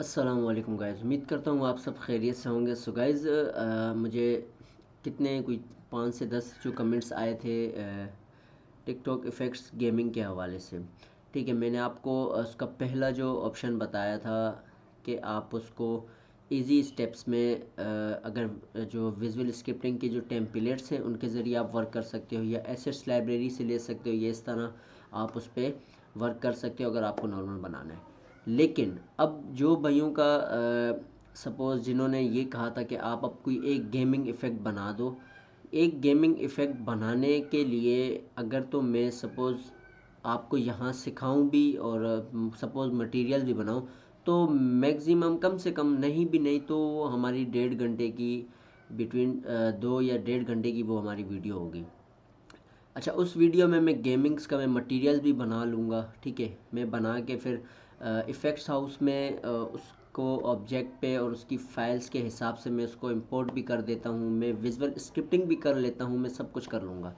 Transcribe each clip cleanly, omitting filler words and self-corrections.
अस्सलाम वालेकुम गाइस। उम्मीद करता हूँ आप सब खैरियत से होंगे। सो गाइस, मुझे कितने कोई 5 से 10 जो कमेंट्स आए थे टिकटॉक इफ़ेक्ट्स गेमिंग के हवाले से। ठीक है, मैंने आपको उसका पहला जो ऑप्शन बताया था कि आप उसको इजी स्टेप्स में अगर जो विजुअल स्क्रिप्टिंग के जो टेम्पलेट्स हैं उनके ज़रिए आप वर्क कर सकते हो, या एसेट्स लाइब्रेरी से ले सकते हो, ये इस तरह आप उस पर वर्क कर सकते हो अगर आपको नॉर्मल बनाना है। लेकिन अब जो भाइयों का सपोज़ जिन्होंने ये कहा था कि आप अब कोई एक गेमिंग इफ़ेक्ट बना दो, एक गेमिंग इफ़ेक्ट बनाने के लिए अगर तो मैं सपोज़ आपको यहाँ सिखाऊं भी और सपोज़ मटेरियल भी बनाऊं, तो मैक्सिमम कम से कम नहीं भी नहीं तो हमारी 1.5 घंटे की बिटवीन 2 या 1.5 घंटे की वो हमारी वीडियो होगी। अच्छा, उस वीडियो में मैं गेमिंग्स का मैं मटेरियल भी बना लूँगा। ठीक है, मैं बना के फिर इफ़ेक्ट्स हाउस में उसको ऑब्जेक्ट पे और उसकी फ़ाइल्स के हिसाब से मैं उसको इंपोर्ट भी कर देता हूँ, मैं विजुअल स्क्रिप्टिंग भी कर लेता हूँ, मैं सब कुछ कर लूँगा।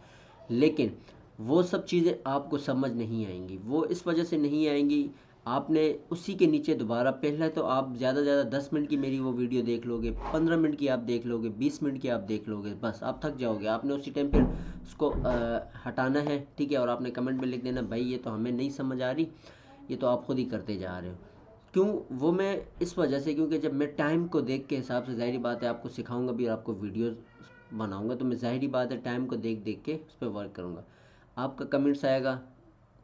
लेकिन वो सब चीज़ें आपको समझ नहीं आएंगी। वो इस वजह से नहीं आएंगी, आपने उसी के नीचे दोबारा पहले तो आप ज़्यादा से ज़्यादा 10 मिनट की मेरी वो वीडियो देख लोगे, 15 मिनट की आप देख लोगे, 20 मिनट की आप देख लोगे, बस आप थक जाओगे। आपने उसी टाइम फिर उसको हटाना है। ठीक है, और आपने कमेंट में लिख देना भाई ये तो हमें नहीं समझ आ रही, ये तो आप खुद ही करते जा रहे हो। क्यों? वो मैं इस वजह से, क्योंकि जब मैं टाइम को देख के हिसाब से, ज़ाहिरी बात है आपको सिखाऊंगा भी और आपको वीडियोस बनाऊंगा, तो मैं ज़ाहिरी बात है टाइम को देख देख के उस पर वर्क करूँगा। आपका कमेंट्स आएगा,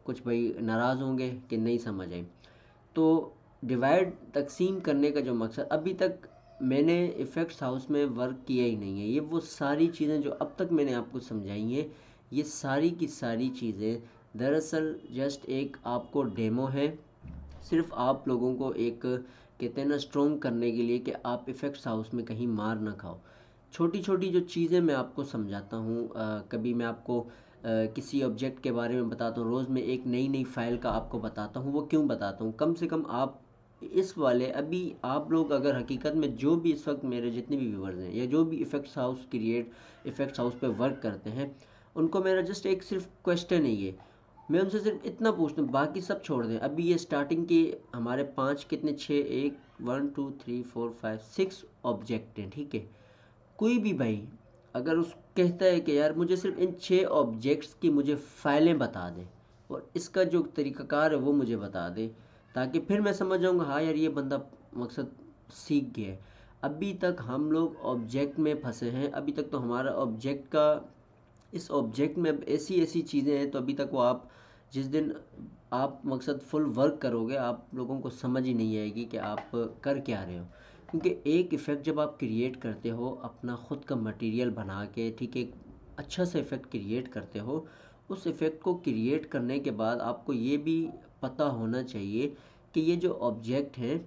कुछ भाई नाराज़ होंगे कि नहीं समझ आई। तो डिवाइड तकसीम करने का जो मकसद, अभी तक मैंने इफ़ेक्ट्स हाउस में वर्क किया ही नहीं है। ये वो सारी चीज़ें जो अब तक मैंने आपको समझाई हैं, ये सारी की सारी चीज़ें दरअसल जस्ट एक आपको डेमो है, सिर्फ आप लोगों को एक कहते हैं ना स्ट्रॉन्ग करने के लिए कि आप इफ़ेक्ट्स हाउस में कहीं मार ना खाओ। छोटी छोटी जो चीज़ें मैं आपको समझाता हूँ, कभी मैं आपको किसी ऑब्जेक्ट के बारे में बताता हूँ, रोज़ मैं एक नई नई फ़ाइल का आपको बताता हूँ। वो क्यों बताता हूँ? कम से कम आप इस वाले अभी आप लोग अगर हकीकत में जो भी इस वक्त मेरे जितने भी व्यूवर्स हैं या जो भी इफ़ेक्ट्स हाउस पे वर्क करते हैं, उनको मेरा जस्ट एक सिर्फ क्वेश्चन है ये, मैं उनसे सिर्फ इतना पूछता हूँ, बाकी सब छोड़ दें। अभी ये स्टार्टिंग के हमारे 5 कितने 6 एक 1 2 3 4 5 6 ऑब्जेक्ट हैं। ठीक है, कोई भी भाई अगर उस कहता है कि यार मुझे सिर्फ इन 6 ऑब्जेक्ट्स की मुझे फ़ाइलें बता दे और इसका जो तरीक़ाकार है वो मुझे बता दे, ताकि फिर मैं समझ जाऊँगा हाँ यार ये बंदा मकसद सीख गया है। अभी तक हम लोग ऑब्जेक्ट में फंसे हैं, अभी तक तो हमारा ऑब्जेक्ट का, इस ऑब्जेक्ट में अब ऐसी ऐसी चीज़ें हैं, तो अभी तक वो आप जिस दिन आप मकसद फुल वर्क करोगे आप लोगों को समझ ही नहीं आएगी कि आप कर क्या रहे हो। क्योंकि एक इफ़ेक्ट जब आप क्रिएट करते हो अपना ख़ुद का मटेरियल बना के, ठीक है, एक अच्छा सा इफ़ेक्ट क्रिएट करते हो, उस इफ़ेक्ट को क्रिएट करने के बाद आपको ये भी पता होना चाहिए कि ये जो ऑब्जेक्ट हैं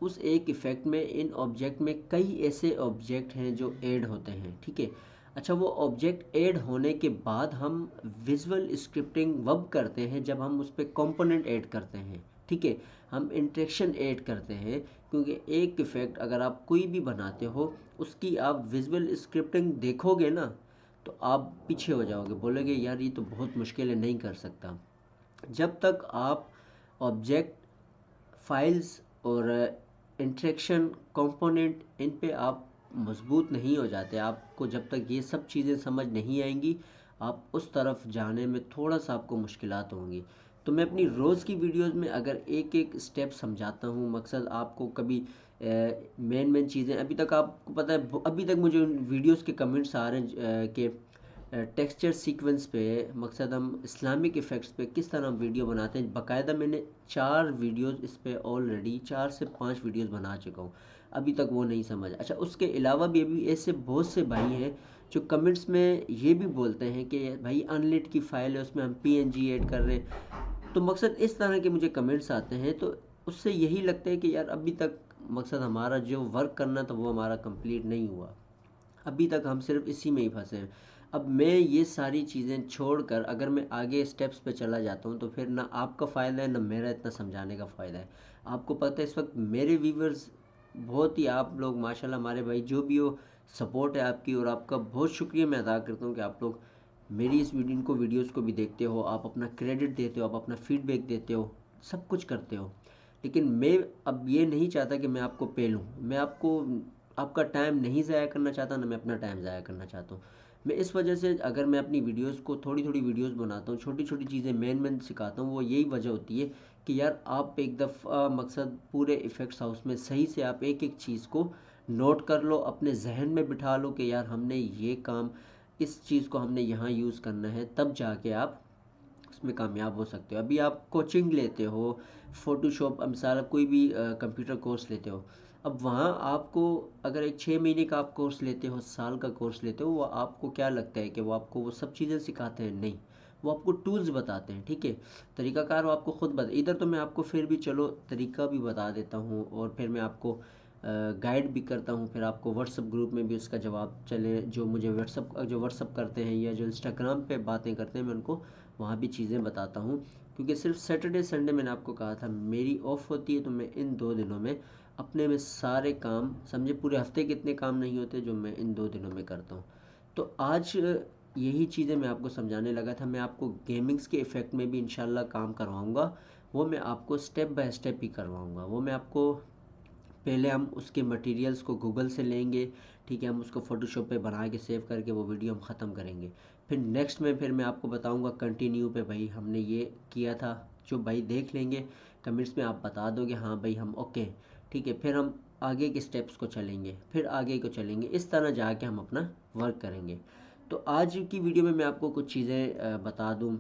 उस एक इफ़ेक्ट में, इन ऑब्जेक्ट में कई ऐसे ऑब्जेक्ट हैं जो ऐड होते हैं। ठीक है, अच्छा, वो ऑब्जेक्ट ऐड होने के बाद हम विजुअल स्क्रिप्टिंग वब करते हैं जब हम उस पर कंपोनेंट ऐड करते हैं। ठीक है, हम इंटरेक्शन ऐड करते हैं, क्योंकि एक इफ़ेक्ट अगर आप कोई भी बनाते हो उसकी आप विजुअल स्क्रिप्टिंग देखोगे ना तो आप पीछे हो जाओगे, बोलोगे यार ये तो बहुत मुश्किल है, नहीं कर सकता। जब तक आप ऑब्जेक्ट फाइल्स और इंटरेक्शन कंपोनेंट इन पे आप मजबूत नहीं हो जाते, आपको जब तक ये सब चीज़ें समझ नहीं आएंगी आप उस तरफ जाने में थोड़ा सा आपको मुश्किलात होंगी। तो मैं अपनी रोज़ की वीडियोस में अगर एक एक स्टेप समझाता हूँ, मकसद आपको कभी मेन मेन चीज़ें, अभी तक आपको पता है, अभी तक मुझे वीडियोस के कमेंट्स आ रहे हैं कि टेक्सचर सीक्वेंस पे, मकसद हम इस्लामिक इफ़ेक्ट्स पे किस तरह हम वीडियो बनाते हैं। बाकायदा मैंने 4 वीडियोस इस पे ऑलरेडी 4 से 5 वीडियोस बना चुका हूँ, अभी तक वो नहीं समझ। अच्छा, उसके अलावा भी अभी ऐसे बहुत से भाई हैं जो कमेंट्स में ये भी बोलते हैं कि भाई अनलिट की फ़ाइल है उसमें हम पीएनजी ऐड कर रहे हैं। तो मकसद इस तरह के मुझे कमेंट्स आते हैं, तो उससे यही लगता है कि यार अभी तक मकसद हमारा जो वर्क करना था वो हमारा कंप्लीट नहीं हुआ, अभी तक हम सिर्फ इसी में ही फंसे हैं। अब मैं ये सारी चीज़ें छोड़कर अगर मैं आगे स्टेप्स पे चला जाता हूँ तो फिर ना आपका फ़ायदा है ना मेरा इतना समझाने का फ़ायदा है। आपको पता है इस वक्त मेरे व्यूवर्स बहुत ही, आप लोग माशाल्लाह हमारे भाई जो भी हो, सपोर्ट है आपकी, और आपका बहुत शुक्रिया मैं अदा करता हूँ कि आप लोग मेरी इस वीडियोज़ को भी देखते हो, आप अपना क्रेडिट देते हो, आप अपना फीडबैक देते हो, सब कुछ करते हो। लेकिन मैं अब ये नहीं चाहता कि मैं आपको पे लूँ, मैं आपको आपका टाइम नहीं ज़ाया करना चाहता, ना मैं अपना टाइम ज़ाया करना चाहता हूँ। मैं इस वजह से अगर मैं अपनी वीडियोस को थोड़ी थोड़ी वीडियोस बनाता हूँ, छोटी छोटी चीज़ें मेन सिखाता हूँ, वो यही वजह होती है कि यार आप एक दफ़ा मकसद पूरे इफ़ेक्ट्स हाउस में सही से आप एक एक चीज़ को नोट कर लो, अपने जहन में बिठा लो कि यार हमने ये काम, इस चीज़ को हमने यहाँ यूज़ करना है, तब जाके आप उसमें कामयाब हो सकते हो। अभी आप कोचिंग लेते हो फ़ोटोशॉप, मिसाल आप कोई भी कंप्यूटर कोर्स लेते हो, अब वहाँ आपको अगर एक 6 महीने का आप कोर्स लेते हो, साल का कोर्स लेते हो, वो आपको क्या लगता है कि वो आपको वो सब चीज़ें सिखाते हैं? नहीं, वो आपको टूल्स बताते हैं, ठीक है। तरीक़ाकार वो आपको ख़ुद बता, इधर तो मैं आपको फिर भी चलो तरीका भी बता देता हूँ और फिर मैं आपको गाइड भी करता हूँ, फिर आपको व्हाट्सअप ग्रुप में भी उसका जवाब चले, जो मुझे व्हाट्सअप करते हैं या जो इंस्टाग्राम पे बातें करते हैं, मैं उनको वहाँ भी चीज़ें बताता हूँ। क्योंकि सिर्फ सैटरडे संडे मैंने आपको कहा था मेरी ऑफ़ होती है, तो मैं इन 2 दिनों में अपने में सारे काम, समझे पूरे हफ्ते के इतने काम नहीं होते जो मैं इन 2 दिनों में करता हूँ। तो आज यही चीज़ें मैं आपको समझाने लगा था। मैं आपको गेमिंग्स के इफ़ेक्ट में भी इंशाल्लाह काम करवाऊँगा, वो मैं आपको स्टेप बाय स्टेप ही करवाऊँगा। वो मैं आपको पहले हम उसके मटेरियल्स को गूगल से लेंगे, ठीक है, हम उसको फ़ोटोशॉप पे बना के सेव करके वो वीडियो हम ख़त्म करेंगे। फिर नेक्स्ट में फिर मैं आपको बताऊंगा कंटिन्यू पे, भाई हमने ये किया था, जो भाई देख लेंगे कमेंट्स में, आप बता दोगे हाँ भाई हम ओके, ठीक है। फिर हम आगे के स्टेप्स को चलेंगे, फिर आगे को चलेंगे, इस तरह जाके हम अपना वर्क करेंगे। तो आज की वीडियो में मैं आपको कुछ चीज़ें बता दूँ।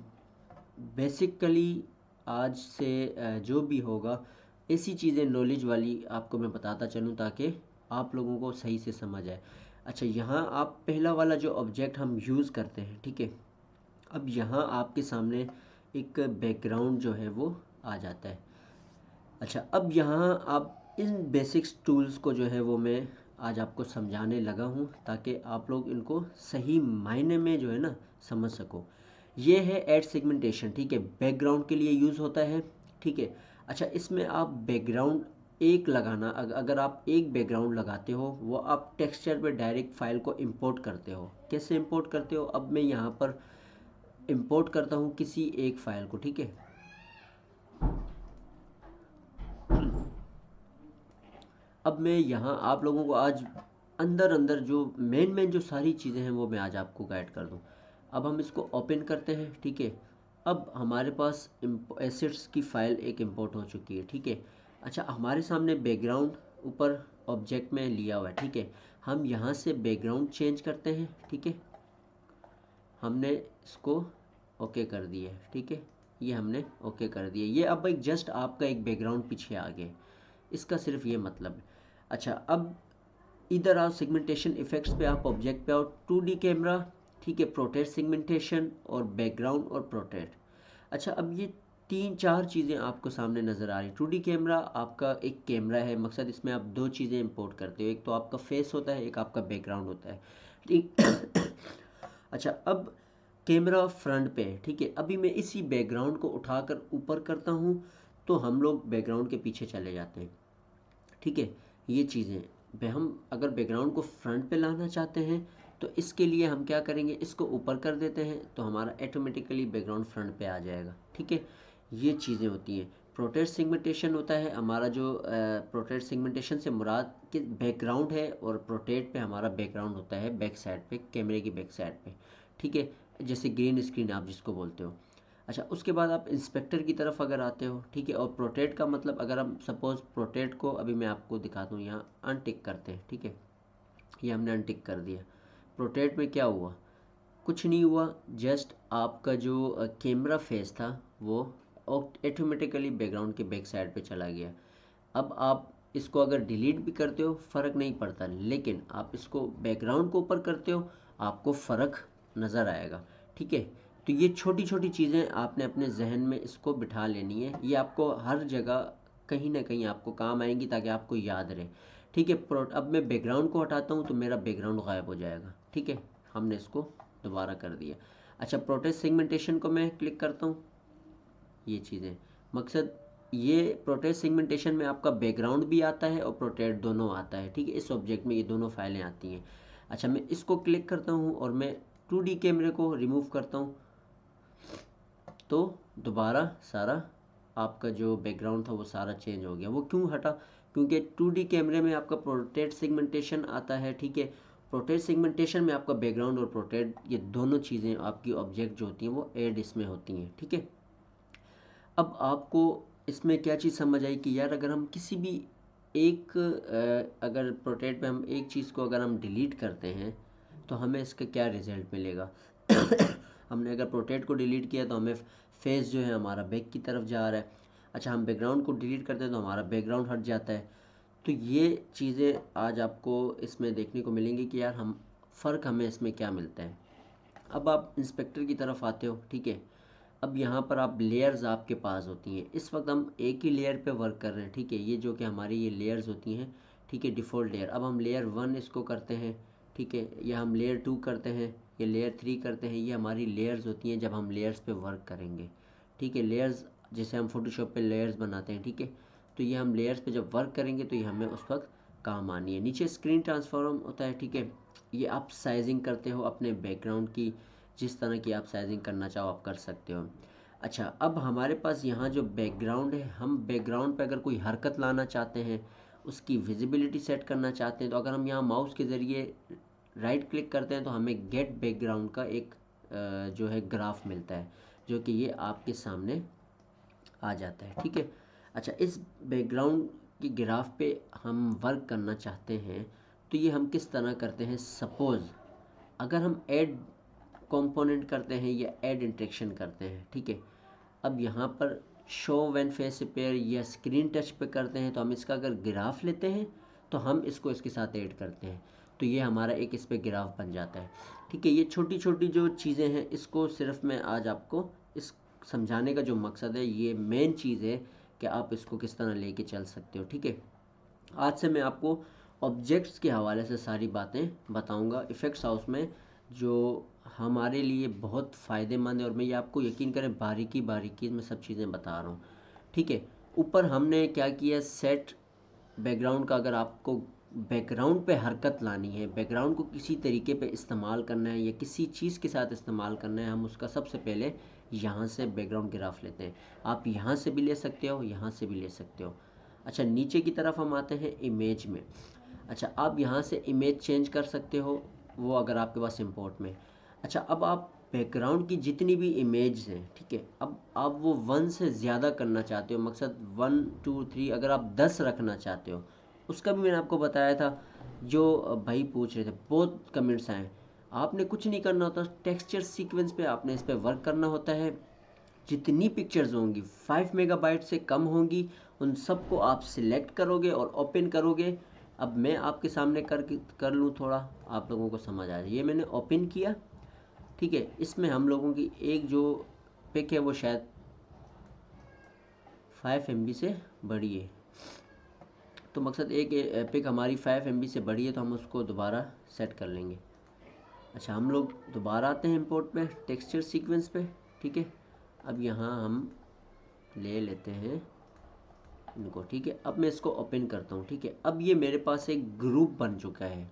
बेसिकली आज से जो भी होगा ऐसी चीज़ें नॉलेज वाली आपको मैं बताता चलूँ ताकि आप लोगों को सही से समझ आए। अच्छा, यहाँ आप पहला वाला जो ऑब्जेक्ट हम यूज़ करते हैं, ठीक है, अब यहाँ आपके सामने एक बैकग्राउंड जो है वो आ जाता है। अच्छा, अब यहाँ आप इन बेसिक्स टूल्स को जो है वो मैं आज आपको समझाने लगा हूँ ताकि आप लोग इनको सही मायने में जो है ना समझ सको। ये है ऐड सेगमेंटेशन, ठीक है, बैकग्राउंड के लिए यूज़ होता है, ठीक है। अच्छा, इसमें आप बैकग्राउंड एक लगाना, अगर आप एक बैकग्राउंड लगाते हो, वो आप टेक्सचर पे डायरेक्ट फाइल को इंपोर्ट करते हो। कैसे इंपोर्ट करते हो? अब मैं यहाँ पर इंपोर्ट करता हूँ किसी एक फ़ाइल को, ठीक है। अब मैं यहाँ आप लोगों को आज अंदर अंदर जो मेन जो सारी चीज़ें हैं वो मैं आज आपको गाइड कर दूँ। अब हम इसको ओपन करते हैं, ठीक है। अब हमारे पास एसेट्स की फ़ाइल एक इंपोर्ट हो चुकी है, ठीक है। अच्छा, हमारे सामने बैकग्राउंड ऊपर ऑब्जेक्ट में लिया हुआ है, ठीक है। हम यहाँ से बैकग्राउंड चेंज करते हैं, ठीक है। हमने इसको ओके कर दिया, ठीक है, ये हमने ओके कर दिया। ये अब एक जस्ट आपका एक बैकग्राउंड पीछे आ गया, इसका सिर्फ ये मतलब है। अच्छा, अब इधर आओ सेगमेंटेशन इफेक्ट्स पे, आप ऑब्जेक्ट पे आओ, 2D कैमरा, ठीक है, प्रोटेक्ट सेगमेंटेशन और बैकग्राउंड और प्रोटेक्ट। अच्छा, अब ये 3-4 चीज़ें आपको सामने नज़र आ रही। 2D कैमरा आपका एक कैमरा है, मकसद इसमें आप 2 चीज़ें इंपोर्ट करते हो, एक तो आपका फेस होता है, एक आपका बैकग्राउंड होता है, ठीक। अच्छा, अब कैमरा फ्रंट पे है, ठीक है। अभी मैं इसी बैकग्राउंड को उठाकर ऊपर करता हूँ तो हम लोग बैकग्राउंड के पीछे चले जाते हैं, ठीक है। ये चीज़ें हम अगर बैकग्राउंड को फ्रंट पे लाना चाहते हैं तो इसके लिए हम क्या करेंगे, इसको ऊपर कर देते हैं तो हमारा ऑटोमेटिकली बैकग्राउंड फ्रंट पे आ जाएगा, ठीक है। ये चीज़ें होती हैं। प्रोटेक्ट सेगमेंटेशन होता है हमारा, जो प्रोटेक्ट सेगमेंटेशन से मुराद कि बैकग्राउंड है और प्रोटेक्ट पे हमारा बैकग्राउंड होता है बैक साइड पे, कैमरे की बैक साइड पे, ठीक है, जैसे ग्रीन स्क्रीन आप जिसको बोलते हो। अच्छा, उसके बाद आप इंस्पेक्टर की तरफ अगर आते हो, ठीक है, और प्रोटेक्ट का मतलब अगर हम सपोज़ प्रोटेक्ट को अभी मैं आपको दिखाता हूँ, यहाँ अनटिक करते हैं, ठीक है, ये हमने अनटिक कर दिया। प्रोटेक्ट में क्या हुआ? कुछ नहीं हुआ, जस्ट आपका जो कैमरा फेस था वो ऑटोमेटिकली बैकग्राउंड के बैक साइड पे चला गया। अब आप इसको अगर डिलीट भी करते हो फ़र्क नहीं पड़ता, लेकिन आप इसको बैकग्राउंड को ऊपर करते हो आपको फ़र्क नज़र आएगा, ठीक है। तो ये छोटी छोटी चीज़ें आपने अपने जहन में इसको बिठा लेनी है, ये आपको हर जगह कहीं ना कहीं आपको काम आएंगी ताकि आपको याद रहे, ठीक है। अब मैं बैकग्राउंड को हटाता हूँ तो मेरा बैकग्राउंड गायब हो जाएगा, ठीक है, हमने इसको दोबारा कर दिया। अच्छा, प्रोटेक्ट सेगमेंटेशन को मैं क्लिक करता हूँ, ये चीज़ें मकसद, ये प्रोटेक्ट सेगमेंटेशन में आपका बैकग्राउंड भी आता है और प्रोटेक्ट दोनों आता है, ठीक है। इस ऑब्जेक्ट में ये दोनों फाइलें आती हैं। अच्छा, मैं इसको क्लिक करता हूँ और मैं 2D कैमरे को रिमूव करता हूँ तो दोबारा सारा आपका जो बैकग्राउंड था वो सारा चेंज हो गया। वो क्यों हटा? क्योंकि 2D कैमरे में आपका प्रोटेक्ट सेगमेंटेशन आता है, ठीक है। प्रोटेक्ट सेगमेंटेशन में आपका बैकग्राउंड और प्रोटेक्ट, ये दोनों चीज़ें आपकी ऑब्जेक्ट जो होती हैं वो ऐड इसमें होती हैं, ठीक है। अब आपको इसमें क्या चीज़ समझ आई कि यार अगर हम किसी भी एक अगर प्रोटेक्ट में हम एक चीज़ को अगर हम डिलीट करते हैं तो हमें इसका क्या रिजल्ट मिलेगा। हमने अगर प्रोटेक्ट को डिलीट किया तो हमें फेस जो है हमारा बैक की तरफ जा रहा है। अच्छा, हम बैकग्राउंड को डिलीट करते हैं तो हमारा बैकग्राउंड हट जाता है। तो ये चीज़ें आज आपको इसमें देखने को मिलेंगी कि यार हम फ़र्क हमें इसमें क्या मिलता है। अब आप इंस्पेक्टर की तरफ आते हो, ठीक है। अब यहाँ पर आप लेयर्स आपके पास होती हैं। इस वक्त हम एक ही लेयर पे वर्क कर रहे हैं, ठीक है। ये जो कि हमारी ये लेयर्स होती हैं, ठीक है, डिफ़ॉल्ट लेयर। अब हम लेयर 1 इसको करते हैं, ठीक है, या हम लेयर 2 करते हैं, या लेयर 3 करते हैं। ये हमारी लेयर्स होती हैं जब हम लेयर्स पे वर्क करेंगे, ठीक है। लेयर्स जैसे हम फोटोशॉप पे लेयर्स बनाते हैं, ठीक है। तो ये हम लेयर्स पे जब वर्क करेंगे तो ये हमें उस वक्त काम आनी है। नीचे स्क्रीन ट्रांसफॉर्म होता है, ठीक है। ये आप साइजिंग करते हो अपने बैकग्राउंड की, जिस तरह की आप साइजिंग करना चाहो आप कर सकते हो। अच्छा, अब हमारे पास यहाँ जो बैकग्राउंड है, हम बैकग्राउंड पे अगर कोई हरकत लाना चाहते हैं, उसकी विजिबिलिटी सेट करना चाहते हैं, तो अगर हम यहाँ माउस के ज़रिए राइट क्लिक करते हैं तो हमें गेट बैकग्राउंड का एक जो है ग्राफ मिलता है, जो कि ये आपके सामने आ जाता है, ठीक है। अच्छा, इस बैकग्राउंड की ग्राफ पे हम वर्क करना चाहते हैं तो ये हम किस तरह करते हैं। सपोज़ अगर हम ऐड कंपोनेंट करते हैं या ऐड इंटरेक्शन करते हैं, ठीक है। अब यहाँ पर शो व्हेन फेस अपेयर या स्क्रीन टच पे करते हैं तो हम इसका अगर ग्राफ लेते हैं तो हम इसको इसके साथ ऐड करते हैं तो ये हमारा एक इस पे ग्राफ बन जाता है, ठीक है। ये छोटी छोटी जो चीज़ें हैं इसको सिर्फ मैं आज आपको इस समझाने का जो मकसद है, ये मेन चीज़ है कि आप इसको किस तरह लेके चल सकते हो, ठीक है। आज से मैं आपको ऑब्जेक्ट्स के हवाले से सारी बातें बताऊंगा इफ़ेक्ट्स हाउस में, जो हमारे लिए बहुत फ़ायदेमंद है। और मैं ये आपको यकीन करें बारीकी बारीकी में सब चीज़ें बता रहा हूँ, ठीक है। ऊपर हमने क्या किया, सेट बैकग्राउंड का। अगर आपको बैकग्राउंड पे हरकत लानी है, बैकग्राउंड को किसी तरीके पे इस्तेमाल करना है या किसी चीज़ के साथ इस्तेमाल करना है, हम उसका सबसे पहले यहाँ से बैकग्राउंड ग्राफ लेते हैं। आप यहाँ से भी ले सकते हो, यहाँ से भी ले सकते हो। अच्छा, नीचे की तरफ हम आते हैं इमेज में। अच्छा, आप यहाँ से इमेज चेंज कर सकते हो, वो अगर आपके पास इंपोर्ट में। अच्छा, अब आप बैकग्राउंड की जितनी भी इमेज हैं, ठीक है, अब आप वो 1 से ज़्यादा करना चाहते हो, मकसद 1 2 3 अगर आप 10 रखना चाहते हो, उसका भी मैंने आपको बताया था। जो भाई पूछ रहे थे, बहुत कमेंट्स आए। आपने कुछ नहीं करना होता, टेक्सचर सीक्वेंस पे आपने इस पे वर्क करना होता है। जितनी पिक्चर्स होंगी 5 मेगाबाइट से कम होंगी, उन सबको आप सिलेक्ट करोगे और ओपन करोगे। अब मैं आपके सामने कर लूँ, थोड़ा आप लोगों को समझ आ जाए। ये मैंने ओपन किया, ठीक है। इसमें हम लोगों की एक जो पिक है वो शायद 5 MB से बड़ी है। तो मकसद एक पिक हमारी 5 MB से बड़ी है तो हम उसको दोबारा सेट कर लेंगे। अच्छा, हम लोग दोबारा आते हैं इंपोर्ट पे, टेक्सचर सीक्वेंस पे, ठीक है। अब यहाँ हम ले लेते हैं इनको, ठीक है। अब मैं इसको ओपन करता हूँ, ठीक है। अब ये मेरे पास एक ग्रुप बन चुका है।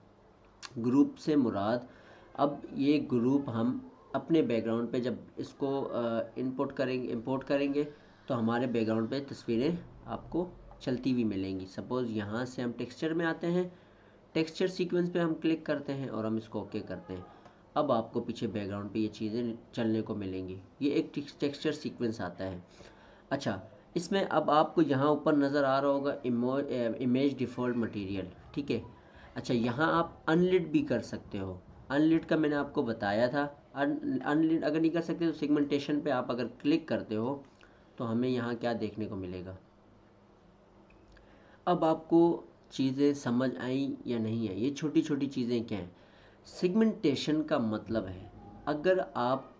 ग्रुप से मुराद, अब ये ग्रुप हम अपने बैकग्राउंड पे जब इसको इनपुट करेंगे, इंपोर्ट करेंगे, तो हमारे बैकग्राउंड पे तस्वीरें आपको चलती हुई मिलेंगी। सपोज़ यहाँ से हम टेक्सचर में आते हैं, टेक्सचर सीक्वेंस पे हम क्लिक करते हैं और हम इसको ओके करते हैं। अब आपको पीछे बैकग्राउंड पे ये चीज़ें चलने को मिलेंगी। ये एक टेक्सचर सीक्वेंस आता है। अच्छा, इसमें अब आपको यहाँ ऊपर नज़र आ रहा होगा इमेज डिफ़ॉल्ट मटेरियल, ठीक है। अच्छा, यहाँ आप अनलिट भी कर सकते हो। अनलिट का मैंने आपको बताया था। अनलिट अगर नहीं कर सकते तो सेगमेंटेशन पे आप अगर क्लिक करते हो तो हमें यहाँ क्या देखने को मिलेगा। अब आपको चीज़ें समझ आई या नहीं आई? ये छोटी छोटी चीज़ें क्या हैं? सेगमेंटेशन का मतलब है, अगर आप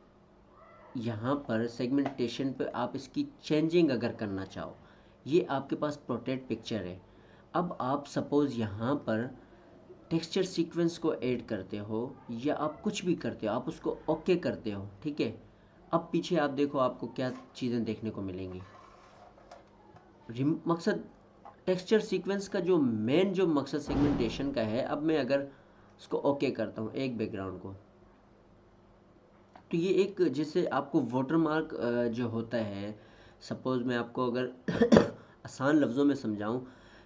यहाँ पर सेगमेंटेशन पे आप इसकी चेंजिंग अगर करना चाहो, ये आपके पास प्रोटेक्ट पिक्चर है। अब आप सपोज़ यहाँ पर टेक्सचर सीक्वेंस को ऐड करते हो या आप कुछ भी करते हो, आप उसको ओके करते हो, ठीक है। अब पीछे आप देखो आपको क्या चीज़ें देखने को मिलेंगी। मकसद टेक्सचर सीक्वेंस का जो मेन जो मकसद सेगमेंटेशन का है, अब मैं अगर उसको ओके करता हूँ एक बैकग्राउंड को, तो ये एक जैसे आपको वाटरमार्क जो होता है, सपोज़ मैं आपको अगर आसान लफ्ज़ों में समझाऊं,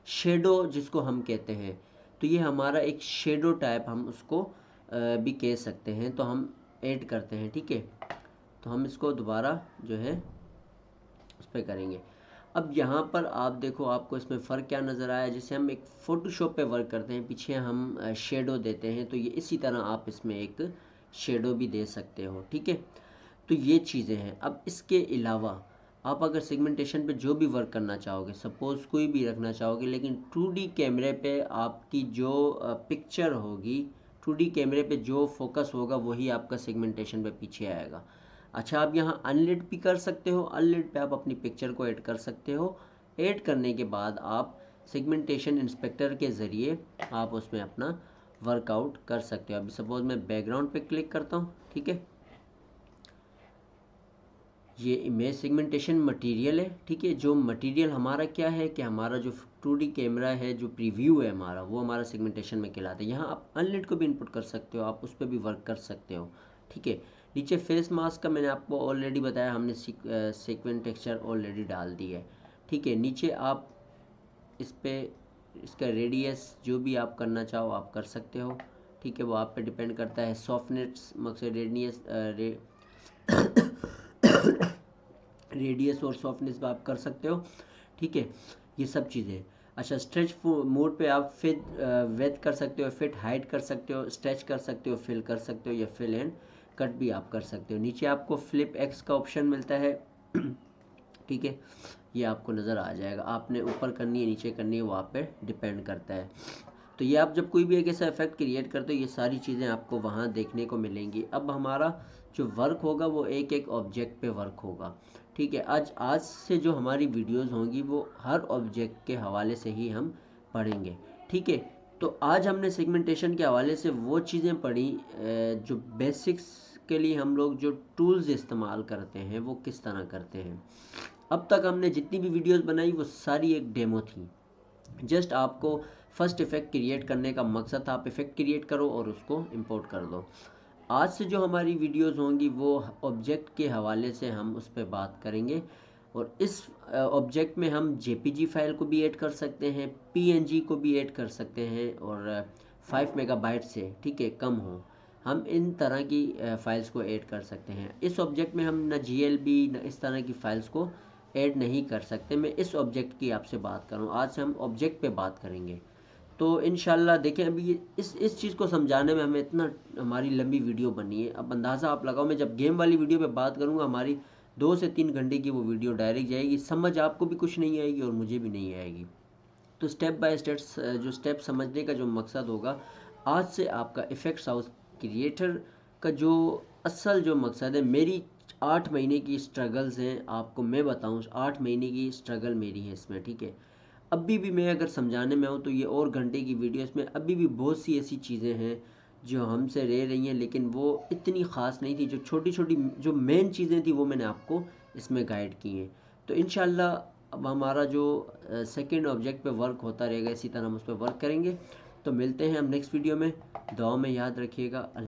शेडो जिसको हम कहते हैं, तो ये हमारा एक शेडो टाइप हम उसको भी कह सकते हैं, तो हम ऐड करते हैं। ठीक है, तो हम इसको दोबारा जो है उस पर करेंगे। अब यहाँ पर आप देखो, आपको इसमें फ़र्क क्या नज़र आया। जैसे हम एक फ़ोटोशॉप पे वर्क करते हैं, पीछे हम शेडो देते हैं, तो ये इसी तरह आप इसमें एक शेडो भी दे सकते हो। ठीक है, तो ये चीज़ें हैं। अब इसके अलावा आप अगर सेगमेंटेशन पे जो भी वर्क करना चाहोगे, सपोज़ कोई भी रखना चाहोगे, लेकिन 2D कैमरे पे आपकी जो पिक्चर होगी, 2D कैमरे पे जो फोकस होगा वही आपका सेगमेंटेशन पे पीछे आएगा। अच्छा, आप यहाँ अनलिट भी कर सकते हो, अनलिट पे आप अपनी पिक्चर को ऐड कर सकते हो। ऐड करने के बाद आप सेगमेंटेशन इंस्पेक्टर के ज़रिए आप उसमें अपना वर्कआउट कर सकते हो। अभी सपोज़ मैं बैकग्राउंड पे क्लिक करता हूँ। ठीक है, ये इमेज सेगमेंटेशन मटेरियल है। ठीक है, जो मटेरियल हमारा क्या है कि हमारा जो 2D कैमरा है, जो प्रीव्यू है हमारा, वो हमारा सेगमेंटेशन में कहलाता है। यहाँ आप अनलिट को भी इनपुट कर सकते हो, आप उस पर भी वर्क कर सकते हो। ठीक है, नीचे फेस मास्क का मैंने आपको ऑलरेडी बताया, हमने सीक्वेंट टेक्सचर ऑलरेडी डाल दी है। ठीक है, नीचे आप इस पर इसका रेडियस जो भी आप करना चाहो आप कर सकते हो। ठीक है, वो आप पे डिपेंड करता है। सॉफ्टनेस मकसद रेडियस रेडियस और सॉफ्टनेस आप कर सकते हो। ठीक है, ये सब चीज़ें। अच्छा, स्ट्रेच मोड पे आप फिट वेथ कर सकते हो, फिट हाइट कर सकते हो, स्ट्रेच कर सकते हो, फिल कर सकते हो, या फिल एंड कट भी आप कर सकते हो। नीचे आपको फ्लिप एक्स का ऑप्शन मिलता है। ठीक है, ये आपको नज़र आ जाएगा। आपने ऊपर करनी है नीचे करनी है, वो आप पे डिपेंड करता है। तो ये आप जब कोई भी एक ऐसा इफेक्ट क्रिएट करते हो, ये सारी चीज़ें आपको वहाँ देखने को मिलेंगी। अब हमारा जो वर्क होगा वो एक एक ऑब्जेक्ट पे वर्क होगा। ठीक है, आज से जो हमारी वीडियोस होंगी वो हर ऑब्जेक्ट के हवाले से ही हम पढ़ेंगे। ठीक है, तो आज हमने सेगमेंटेशन के हवाले से वो चीज़ें पढ़ी जो बेसिक्स के लिए हम लोग जो टूल्स इस्तेमाल करते हैं वो किस तरह करते हैं। अब तक हमने जितनी भी वीडियोस बनाई वो सारी एक डेमो थी। जस्ट आपको फर्स्ट इफ़ेक्ट क्रिएट करने का मकसद था, आप इफ़ेक्ट क्रिएट करो और उसको इंपोर्ट कर दो। आज से जो हमारी वीडियोस होंगी वो ऑब्जेक्ट के हवाले से हम उस पर बात करेंगे, और इस ऑब्जेक्ट में हम जेपीजी फाइल को भी ऐड कर सकते हैं, पीएनजी को भी ऐड कर सकते हैं, और 5 मेगाबाइट से ठीक है कम हो, हम इन तरह की फाइल्स को ऐड कर सकते हैं। इस ऑब्जेक्ट में हम ना जीएलबी ना इस तरह की फाइल्स को ऐड नहीं कर सकते। मैं इस ऑब्जेक्ट की आपसे बात कर रहा हूँ, आज से हम ऑब्जेक्ट पे बात करेंगे। तो इंशाल्लाह देखें, अभी ये इस चीज़ को समझाने में हमें इतना हमारी लंबी वीडियो बनी है। अब अंदाज़ा आप लगाओ, मैं जब गेम वाली वीडियो पे बात करूँगा हमारी 2 से 3 घंटे की वो वीडियो डायरेक्ट जाएगी, समझ आपको भी कुछ नहीं आएगी और मुझे भी नहीं आएगी। तो स्टेप बाय स्टेप्स जो स्टेप समझने का जो मकसद होगा, आज से आपका इफ़ेक्ट्स हाउस क्रिएटर का जो असल जो मकसद है, मेरी 8 महीने की स्ट्रगल्स हैं, आपको मैं बताऊं 8 महीने की स्ट्रगल मेरी है इसमें। ठीक है, अभी भी मैं अगर समझाने में हूँ तो ये और घंटे की वीडियो, इसमें अभी भी बहुत सी ऐसी चीज़ें हैं जो हमसे रह रही हैं, लेकिन वो इतनी ख़ास नहीं थी। जो छोटी छोटी जो मेन चीज़ें थी वो मैंने आपको इसमें गाइड की हैं। तो इंशाल्लाह अब हमारा जो सेकंड ऑब्जेक्ट पे वर्क होता रहेगा, इसी तरह हम उस पर वर्क करेंगे। तो मिलते हैं हम नेक्स्ट वीडियो में। दुआ में याद रखिएगा।